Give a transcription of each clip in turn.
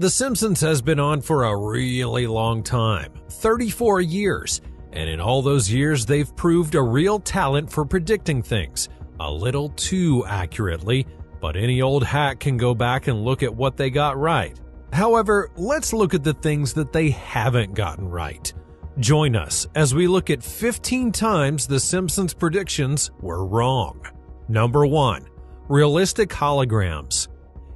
The Simpsons has been on for a really long time, 34 years, and in all those years they've proved a real talent for predicting things, a little too accurately, but any old hack can go back and look at what they got right. However, let's look at the things that they haven't gotten right. Join us as we look at 15 times the Simpsons predictions were wrong. Number 1. Realistic holograms.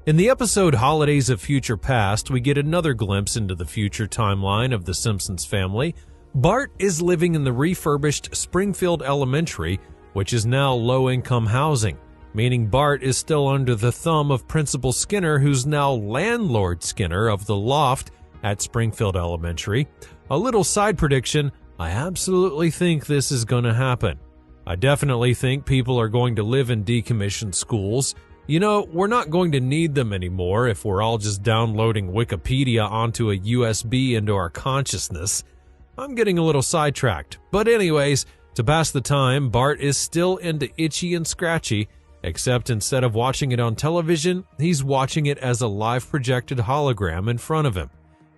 In the episode Holidays of Future Past, we get another glimpse into the future timeline of the Simpsons family. Bart is living in the refurbished Springfield Elementary, which is now low-income housing, meaning Bart is still under the thumb of Principal Skinner, who's now Landlord Skinner of the loft at Springfield Elementary. A little side prediction, I absolutely think this is going to happen. I definitely think people are going to live in decommissioned schools. You know, we're not going to need them anymore if we're all just downloading Wikipedia onto a USB into our consciousness. I'm getting a little sidetracked, but anyways, to pass the time, Bart is still into Itchy and Scratchy, except instead of watching it on television, he's watching it as a live projected hologram in front of him.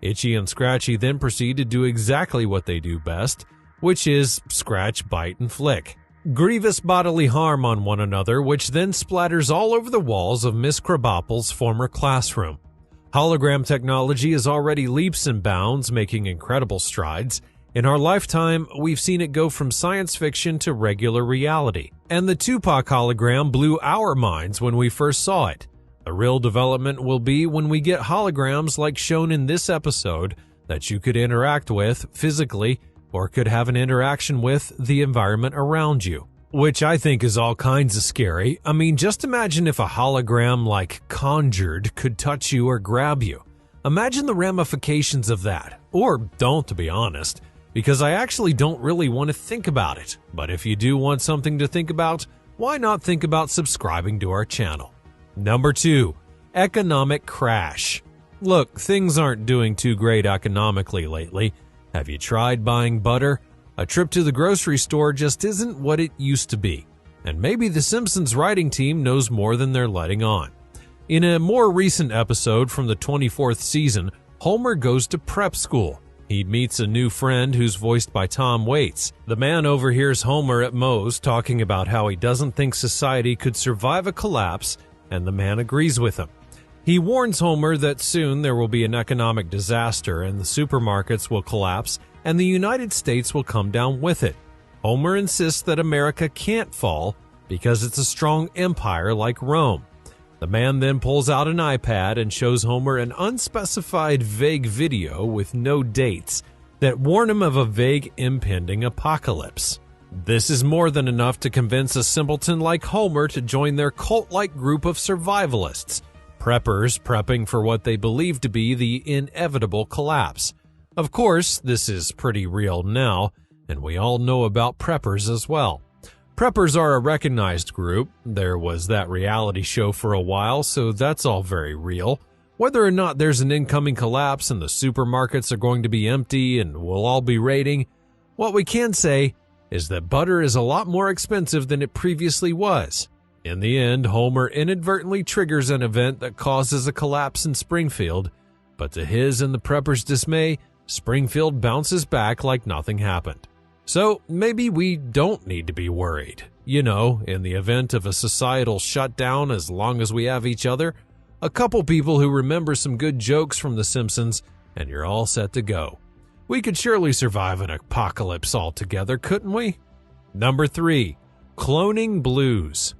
Itchy and Scratchy then proceed to do exactly what they do best, which is scratch, bite, and flick. Grievous bodily harm on one another, which then splatters all over the walls of Miss Krabappel's former classroom. Hologram technology is already leaps and bounds, making incredible strides. In our lifetime, we've seen it go from science fiction to regular reality. And the Tupac hologram blew our minds when we first saw it. The real development will be when we get holograms like shown in this episode that you could interact with physically or could have an interaction with the environment around you, which I think is all kinds of scary. I mean, just imagine if a hologram like Conjured could touch you or grab you. Imagine the ramifications of that. Or don't, to be honest, because I actually don't really want to think about it. But if you do want something to think about, why not think about subscribing to our channel? Number 2. Economic crash. Look, things aren't doing too great economically lately. Have you tried buying butter? A trip to the grocery store just isn't what it used to be. And maybe the Simpsons writing team knows more than they're letting on. In a more recent episode from the 24th season, Homer goes to prep school. He meets a new friend who's voiced by Tom Waits. The man overhears Homer at Moe's talking about how he doesn't think society could survive a collapse, and the man agrees with him. He warns Homer that soon there will be an economic disaster and the supermarkets will collapse and the United States will come down with it. Homer insists that America can't fall because it's a strong empire like Rome. The man then pulls out an iPad and shows Homer an unspecified vague video with no dates that warn him of a vague impending apocalypse. This is more than enough to convince a simpleton like Homer to join their cult-like group of survivalists, preppers prepping for what they believe to be the inevitable collapse. Of course, this is pretty real now, and we all know about preppers as well. Preppers are a recognized group. There was that reality show for a while, so that's all very real. Whether or not there's an incoming collapse and the supermarkets are going to be empty and we'll all be raiding, what we can say is that butter is a lot more expensive than it previously was. In the end, Homer inadvertently triggers an event that causes a collapse in Springfield, but to his and the preppers' dismay, Springfield bounces back like nothing happened. So maybe we don't need to be worried. You know, in the event of a societal shutdown, as long as we have each other, a couple people who remember some good jokes from The Simpsons, and you're all set to go. We could surely survive an apocalypse altogether, couldn't we? Number 3. Cloning blues.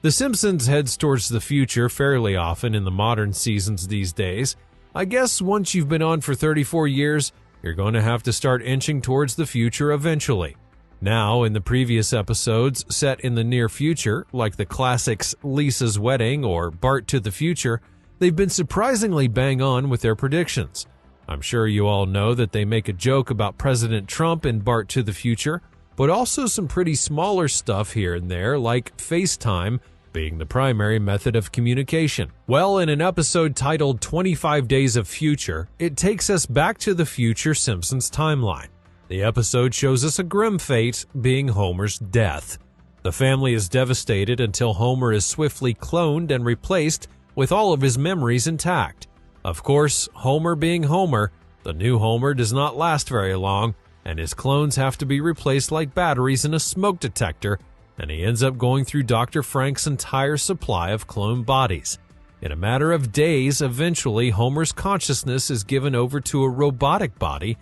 The Simpsons heads towards the future fairly often in the modern seasons these days. I guess once you've been on for 34 years, you're going to have to start inching towards the future eventually. Now, in the previous episodes set in the near future, like the classics Lisa's Wedding or Bart to the Future, they've been surprisingly bang on with their predictions. I'm sure you all know that they make a joke about President Trump in Bart to the Future, but also some pretty smaller stuff here and there, like FaceTime being the primary method of communication. Well, in an episode titled 25 Days of Future, it takes us back to the future Simpsons timeline. The episode shows us a grim fate being Homer's death. The family is devastated until Homer is swiftly cloned and replaced with all of his memories intact. Of course, Homer being Homer, the new Homer does not last very long, and his clones have to be replaced like batteries in a smoke detector, and he ends up going through Dr. Frank's entire supply of clone bodies. In a matter of days, eventually, Homer's consciousness is given over to a robotic body.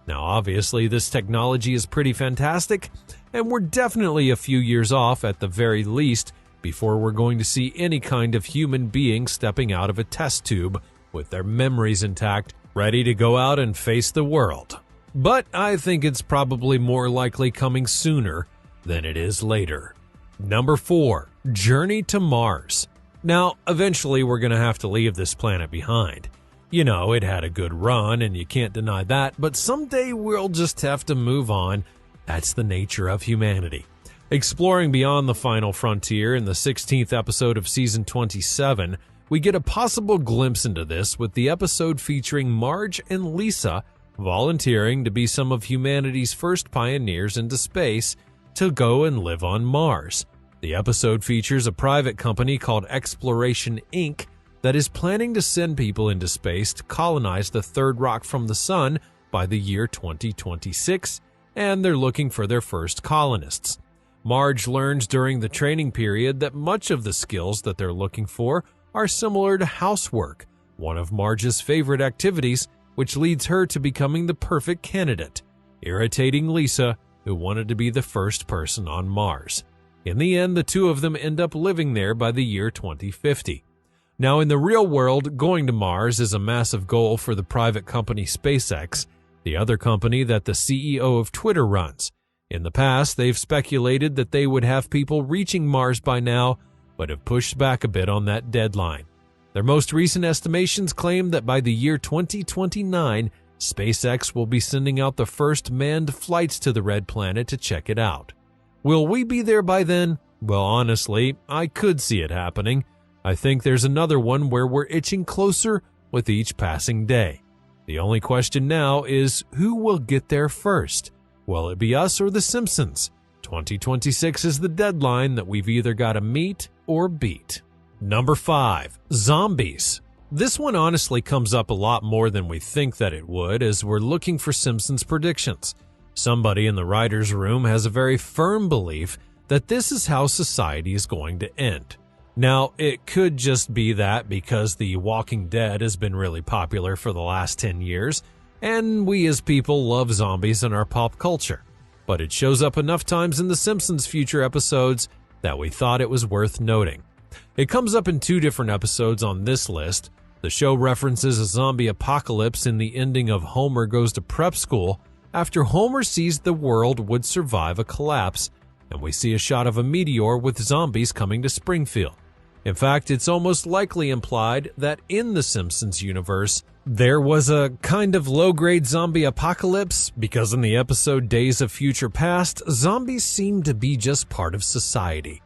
Now, obviously, this technology is pretty fantastic, and we're definitely a few years off at the very least before we're going to see any kind of human being stepping out of a test tube with their memories intact, ready to go out and face the world. But I think it's probably more likely coming sooner than it is later. Number 4, Journey to Mars. Now, eventually we're going to have to leave this planet behind. You know, it had a good run and you can't deny that, but someday we'll just have to move on. That's the nature of humanity. Exploring beyond the final frontier in the 16th episode of season 27, we get a possible glimpse into this with the episode featuring Marge and Lisa volunteering to be some of humanity's first pioneers into space to go and live on Mars. The episode features a private company called Exploration Inc. that is planning to send people into space to colonize the third rock from the sun by the year 2026, and they're looking for their first colonists. Marge learns during the training period that much of the skills that they're looking for are similar to housework, one of Marge's favorite activities, which leads her to becoming the perfect candidate, irritating Lisa, who wanted to be the first person on Mars. In the end, the two of them end up living there by the year 2050. Now, in the real world, going to Mars is a massive goal for the private company SpaceX, the other company that the CEO of Twitter runs. In the past, they've speculated that they would have people reaching Mars by now, but have pushed back a bit on that deadline. Their most recent estimations claim that by the year 2029, SpaceX will be sending out the first manned flights to the Red Planet to check it out. Will we be there by then? Well, honestly, I could see it happening. I think there's another one where we're itching closer with each passing day. The only question now is who will get there first? Will it be us or the Simpsons? 2026 is the deadline that we've either got to meet or beat. Number 5, Zombies. This one honestly comes up a lot more than we think that it would as we're looking for Simpsons predictions. Somebody in the writer's room has a very firm belief that this is how society is going to end. Now, it could just be that because The Walking Dead has been really popular for the last 10 years, and we as people love zombies in our pop culture. But it shows up enough times in The Simpsons future episodes that we thought it was worth noting. It comes up in 2 different episodes on this list. The show references a zombie apocalypse in the ending of Homer Goes to Prep School after Homer sees the world would survive a collapse, and we see a shot of a meteor with zombies coming to Springfield. In fact, it's almost likely implied that in the Simpsons universe, there was a kind of low-grade zombie apocalypse because in the episode Days of Future Past, zombies seem to be just part of society.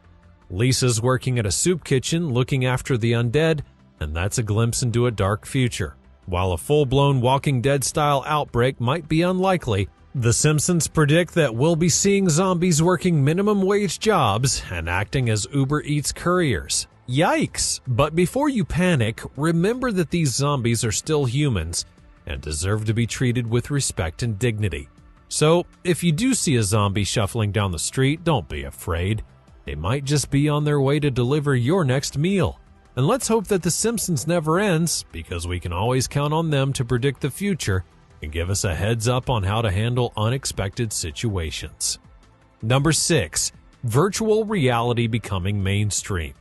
Lisa's working at a soup kitchen looking after the undead, and that's a glimpse into a dark future. While a full-blown Walking Dead-style outbreak might be unlikely, the Simpsons predict that we'll be seeing zombies working minimum-wage jobs and acting as Uber Eats couriers. Yikes! But before you panic, remember that these zombies are still humans and deserve to be treated with respect and dignity. So, if you do see a zombie shuffling down the street, don't be afraid. They might just be on their way to deliver your next meal. And let's hope that The Simpsons never ends, because we can always count on them to predict the future and give us a heads up on how to handle unexpected situations. Number 6, virtual reality becoming mainstream.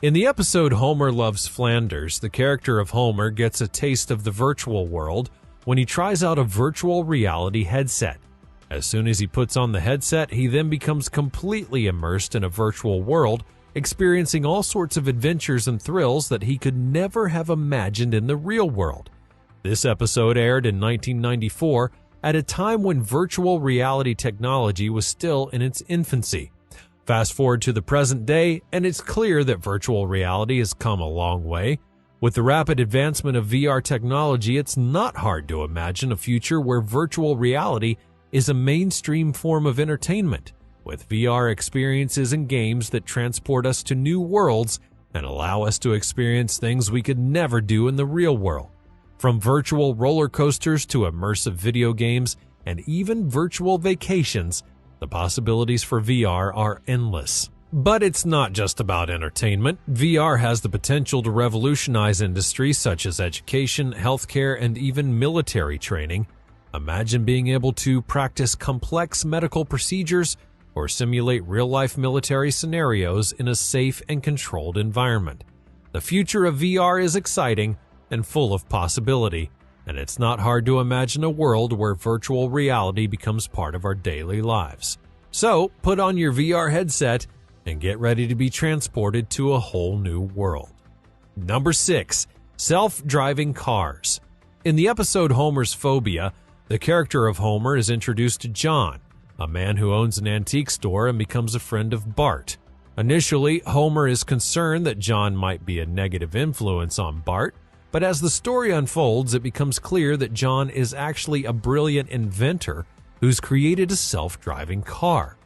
In the episode Homer Loves Flanders, the character of Homer gets a taste of the virtual world when he tries out a virtual reality headset. As soon as he puts on the headset, he then becomes completely immersed in a virtual world, experiencing all sorts of adventures and thrills that he could never have imagined in the real world. This episode aired in 1994 at a time when virtual reality technology was still in its infancy. Fast forward to the present day, and it's clear that virtual reality has come a long way. With the rapid advancement of VR technology, it's not hard to imagine a future where virtual reality is a mainstream form of entertainment, with VR experiences and games that transport us to new worlds and allow us to experience things we could never do in the real world. From virtual roller coasters to immersive video games and even virtual vacations, the possibilities for VR are endless. But it's not just about entertainment. VR has the potential to revolutionize industries such as education, healthcare, and even military training. Imagine being able to practice complex medical procedures or simulate real-life military scenarios in a safe and controlled environment. The future of VR is exciting and full of possibility, and it's not hard to imagine a world where virtual reality becomes part of our daily lives. So, put on your VR headset and get ready to be transported to a whole new world. Number 6. Self-driving cars. In the episode Homer's Phobia, the character of Homer is introduced to John, a man who owns an antique store and becomes a friend of Bart. Initially, Homer is concerned that John might be a negative influence on Bart, but as the story unfolds, it becomes clear that John is actually a brilliant inventor who's created a self-driving car.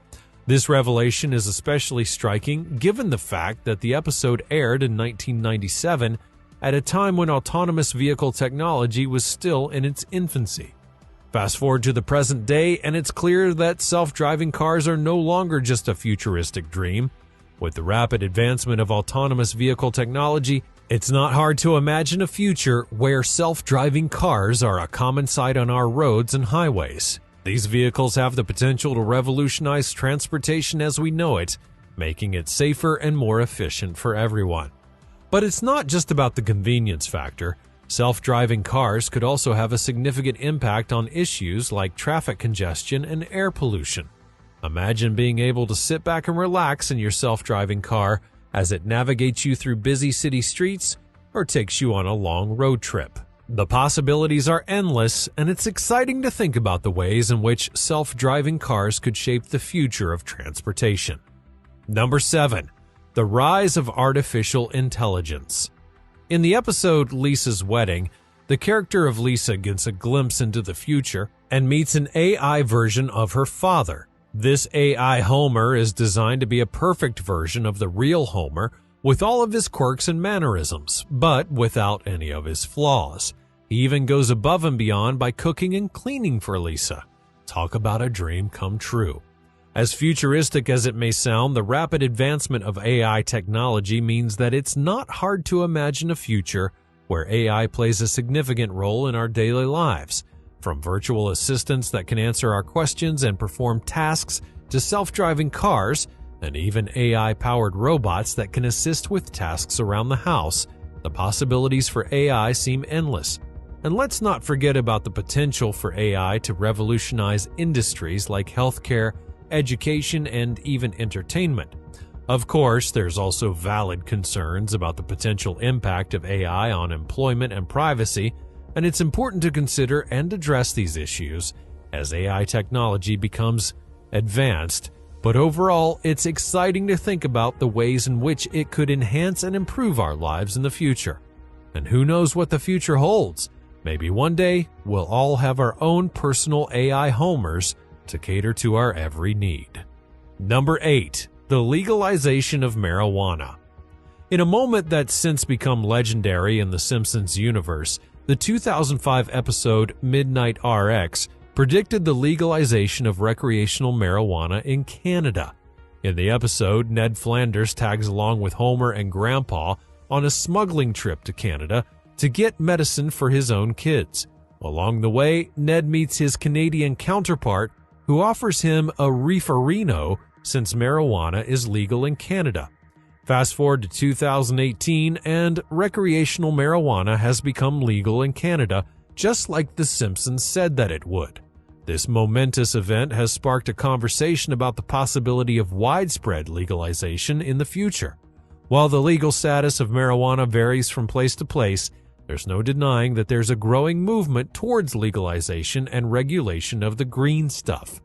This revelation is especially striking given the fact that the episode aired in 1997 at a time when autonomous vehicle technology was still in its infancy. Fast forward to the present day, and it's clear that self-driving cars are no longer just a futuristic dream. With the rapid advancement of autonomous vehicle technology, it's not hard to imagine a future where self-driving cars are a common sight on our roads and highways. These vehicles have the potential to revolutionize transportation as we know it, making it safer and more efficient for everyone. But it's not just about the convenience factor. Self-driving cars could also have a significant impact on issues like traffic congestion and air pollution. Imagine being able to sit back and relax in your self-driving car as it navigates you through busy city streets or takes you on a long road trip. The possibilities are endless, and it's exciting to think about the ways in which self-driving cars could shape the future of transportation. Number 7. The rise of artificial intelligence. In the episode Lisa's Wedding, the character of Lisa gets a glimpse into the future and meets an AI version of her father. This AI Homer is designed to be a perfect version of the real Homer with all of his quirks and mannerisms, but without any of his flaws. He even goes above and beyond by cooking and cleaning for Lisa. Talk about a dream come true. As futuristic as it may sound, the rapid advancement of AI technology means that it's not hard to imagine a future where AI plays a significant role in our daily lives. From virtual assistants that can answer our questions and perform tasks to self-driving cars, and even AI-powered robots that can assist with tasks around the house, the possibilities for AI seem endless. And let's not forget about the potential for AI to revolutionize industries like healthcare, education, and even entertainment. Of course, there's also valid concerns about the potential impact of AI on employment and privacy, and it's important to consider and address these issues as AI technology becomes advanced. But overall, it's exciting to think about the ways in which it could enhance and improve our lives in the future. And who knows what the future holds? Maybe one day we'll all have our own personal AI Homers to cater to our every need. Number 8. The legalization of marijuana. In a moment that's since become legendary in the Simpsons universe, the 2005 episode Midnight RX predicted the legalization of recreational marijuana in Canada. In the episode, Ned Flanders tags along with Homer and Grandpa on a smuggling trip to Canada to get medicine for his own kids. Along the way, Ned meets his Canadian counterpart, who offers him a reeferino since marijuana is legal in Canada. Fast forward to 2018, and recreational marijuana has become legal in Canada, just like The Simpsons said that it would. This momentous event has sparked a conversation about the possibility of widespread legalization in the future. While the legal status of marijuana varies from place to place, there's no denying that there's a growing movement towards legalization and regulation of the green stuff.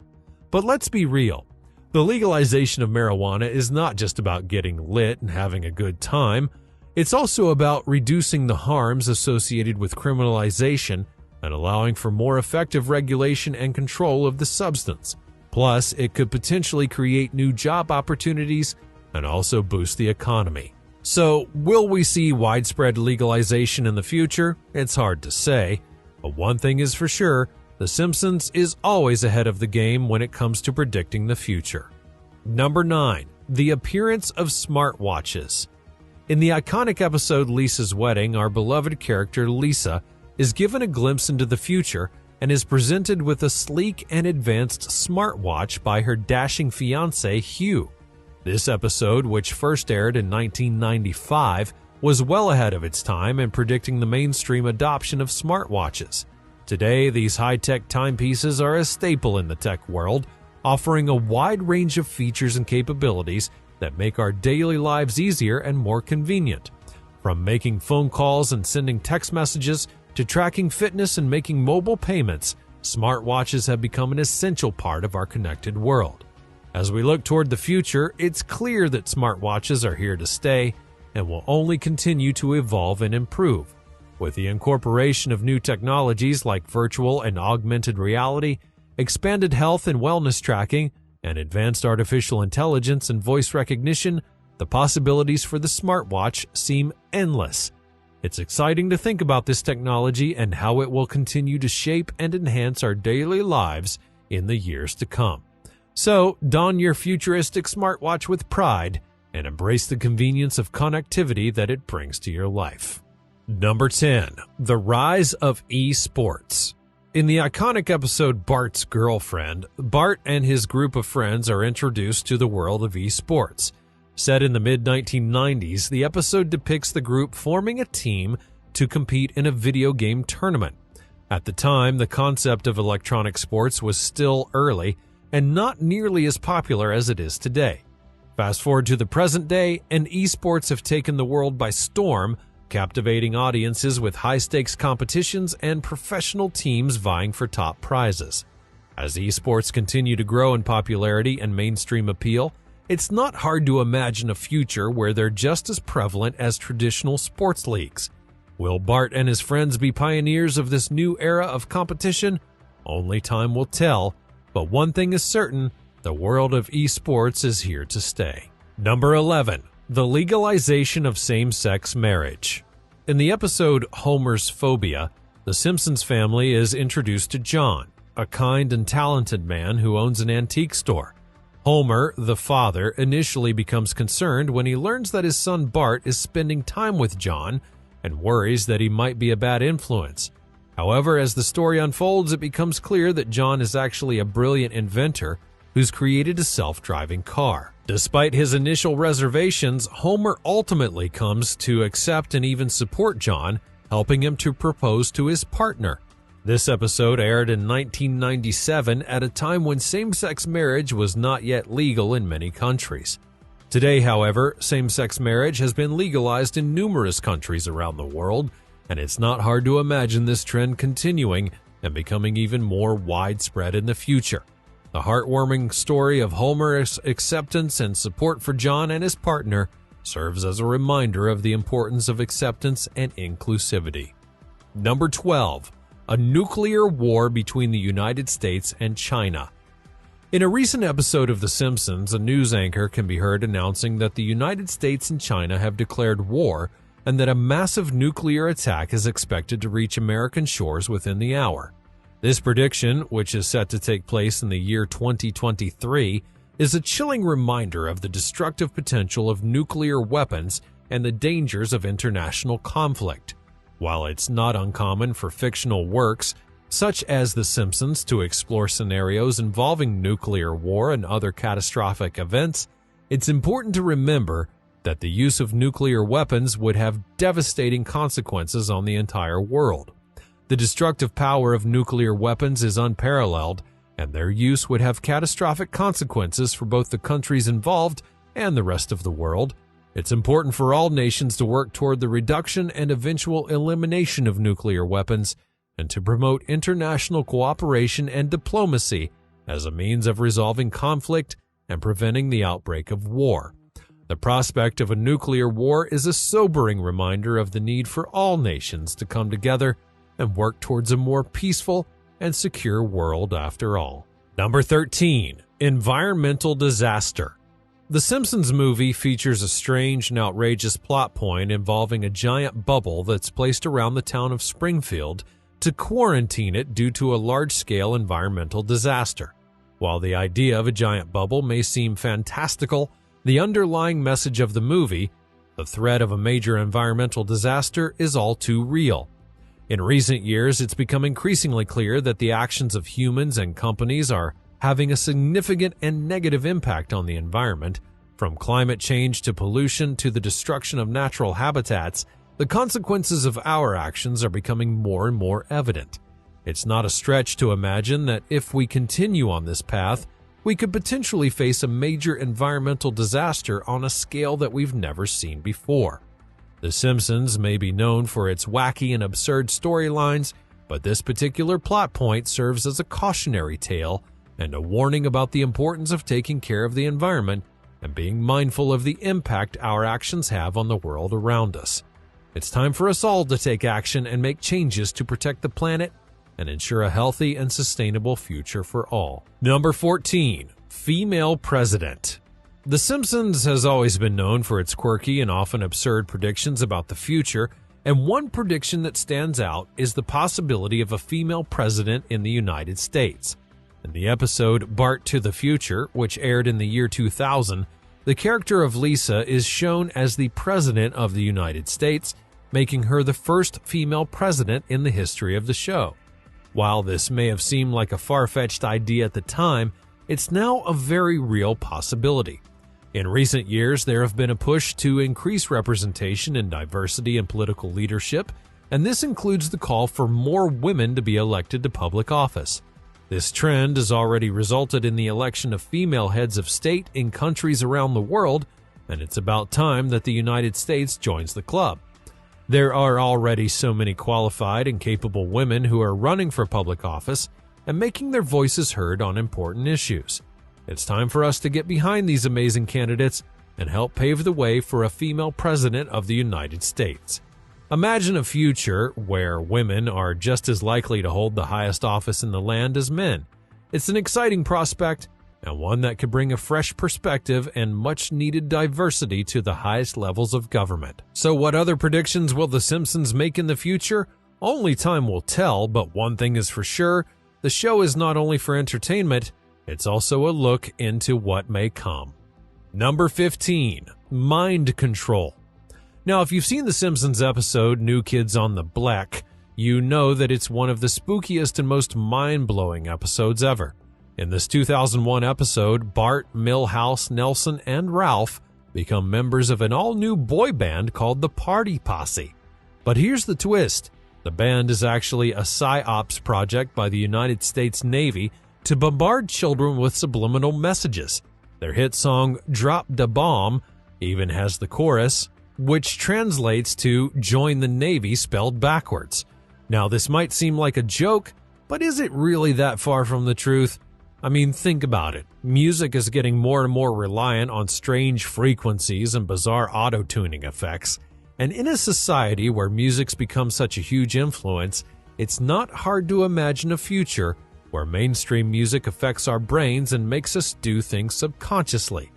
But let's be real. The legalization of marijuana is not just about getting lit and having a good time. It's also about reducing the harms associated with criminalization and allowing for more effective regulation and control of the substance. Plus, it could potentially create new job opportunities and also boost the economy. So, will we see widespread legalization in the future? It's hard to say, but one thing is for sure, The Simpsons is always ahead of the game when it comes to predicting the future. Number 9. The appearance of smartwatches. In the iconic episode Lisa's Wedding, our beloved character Lisa is given a glimpse into the future and is presented with a sleek and advanced smartwatch by her dashing fiancé Hugh. This episode, which first aired in 1995, was well ahead of its time in predicting the mainstream adoption of smartwatches. Today, these high-tech timepieces are a staple in the tech world, offering a wide range of features and capabilities that make our daily lives easier and more convenient. From making phone calls and sending text messages to tracking fitness and making mobile payments, smartwatches have become an essential part of our connected world. As we look toward the future, it's clear that smartwatches are here to stay and will only continue to evolve and improve. With the incorporation of new technologies like virtual and augmented reality, expanded health and wellness tracking, and advanced artificial intelligence and voice recognition, the possibilities for the smartwatch seem endless. It's exciting to think about this technology and how it will continue to shape and enhance our daily lives in the years to come. So, don your futuristic smartwatch with pride and embrace the convenience of connectivity that it brings to your life. Number 10. The rise of esports. In the iconic episode Bart's Girlfriend, Bart and his group of friends are introduced to the world of esports. Set in the mid-1990s, the episode depicts the group forming a team to compete in a video game tournament. At the time, the concept of electronic sports was still early and not nearly as popular as it is today. Fast forward to the present day, and esports have taken the world by storm, captivating audiences with high-stakes competitions and professional teams vying for top prizes. As esports continue to grow in popularity and mainstream appeal, it's not hard to imagine a future where they're just as prevalent as traditional sports leagues. Will Bart and his friends be pioneers of this new era of competition? Only time will tell, but one thing is certain, the world of esports is here to stay. Number 11. The legalization of same-sex marriage. In the episode Homer's Phobia, the Simpsons family is introduced to John, a kind and talented man who owns an antique store. Homer, the father, initially becomes concerned when he learns that his son Bart is spending time with John and worries that he might be a bad influence. However, as the story unfolds, it becomes clear that John is actually a brilliant inventor who's created a self-driving car. Despite his initial reservations, Homer ultimately comes to accept and even support John, helping him to propose to his partner. This episode aired in 1997 at a time when same-sex marriage was not yet legal in many countries. Today, however, same-sex marriage has been legalized in numerous countries around the world, and it's not hard to imagine this trend continuing and becoming even more widespread in the future. The heartwarming story of Homer's acceptance and support for John and his partner serves as a reminder of the importance of acceptance and inclusivity. Number 12. A nuclear war between the United States and China. In a recent episode of The Simpsons, a news anchor can be heard announcing that the United States and China have declared war and that a massive nuclear attack is expected to reach American shores within the hour. This prediction, which is set to take place in the year 2023, is a chilling reminder of the destructive potential of nuclear weapons and the dangers of international conflict. While it's not uncommon for fictional works, such as The Simpsons, to explore scenarios involving nuclear war and other catastrophic events, it's important to remember that the use of nuclear weapons would have devastating consequences on the entire world. The destructive power of nuclear weapons is unparalleled, and their use would have catastrophic consequences for both the countries involved and the rest of the world. It's important for all nations to work toward the reduction and eventual elimination of nuclear weapons and to promote international cooperation and diplomacy as a means of resolving conflict and preventing the outbreak of war. The prospect of a nuclear war is a sobering reminder of the need for all nations to come together and work towards a more peaceful and secure world after all. Number 13. Environmental disaster. The Simpsons movie features a strange and outrageous plot point involving a giant bubble that's placed around the town of Springfield to quarantine it due to a large-scale environmental disaster. While the idea of a giant bubble may seem fantastical, the underlying message of the movie, the threat of a major environmental disaster, is all too real. In recent years, it's become increasingly clear that the actions of humans and companies are having a significant and negative impact on the environment. From climate change to pollution to the destruction of natural habitats, the consequences of our actions are becoming more and more evident. It's not a stretch to imagine that if we continue on this path, we could potentially face a major environmental disaster on a scale that we've never seen before. The Simpsons may be known for its wacky and absurd storylines, but this particular plot point serves as a cautionary tale and a warning about the importance of taking care of the environment and being mindful of the impact our actions have on the world around us. It's time for us all to take action and make changes to protect the planet and ensure a healthy and sustainable future for all. Number 14. Female President. The Simpsons has always been known for its quirky and often absurd predictions about the future, and one prediction that stands out is the possibility of a female president in the United States. In the episode Bart to the Future, which aired in the year 2000, the character of Lisa is shown as the President of the United States, making her the first female president in the history of the show. While this may have seemed like a far-fetched idea at the time, it's now a very real possibility. In recent years, there have been a push to increase representation and diversity in political leadership, and this includes the call for more women to be elected to public office. This trend has already resulted in the election of female heads of state in countries around the world, and it's about time that the United States joins the club. There are already so many qualified and capable women who are running for public office and making their voices heard on important issues. It's time for us to get behind these amazing candidates and help pave the way for a female president of the United States. Imagine a future where women are just as likely to hold the highest office in the land as men. It's an exciting prospect and one that could bring a fresh perspective and much-needed diversity to the highest levels of government. So what other predictions will The Simpsons make in the future? Only time will tell, but one thing is for sure, the show is not only for entertainment, it's also a look into what may come. Number 15. Mind Control. Now, if you've seen the Simpsons episode New Kids on the Block, you know that it's one of the spookiest and most mind-blowing episodes ever. In this 2001 episode, Bart, Milhouse, Nelson, and Ralph become members of an all-new boy band called the Party Posse. But here's the twist. The band is actually a PSYOPs project by the United States Navy to bombard children with subliminal messages. Their hit song, Drop da Bomb, even has the chorus, which translates to join the Navy spelled backwards. Now, this might seem like a joke, but is it really that far from the truth? I mean, think about it. Music is getting more and more reliant on strange frequencies and bizarre auto-tuning effects. And in a society where music's become such a huge influence, it's not hard to imagine a future where mainstream music affects our brains and makes us do things subconsciously.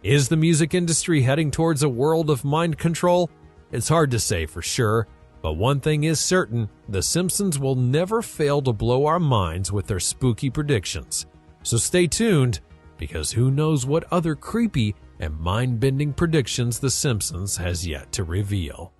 Is the music industry heading towards a world of mind control? It's hard to say for sure, but one thing is certain, The Simpsons will never fail to blow our minds with their spooky predictions. So stay tuned, because who knows what other creepy and mind-bending predictions The Simpsons has yet to reveal.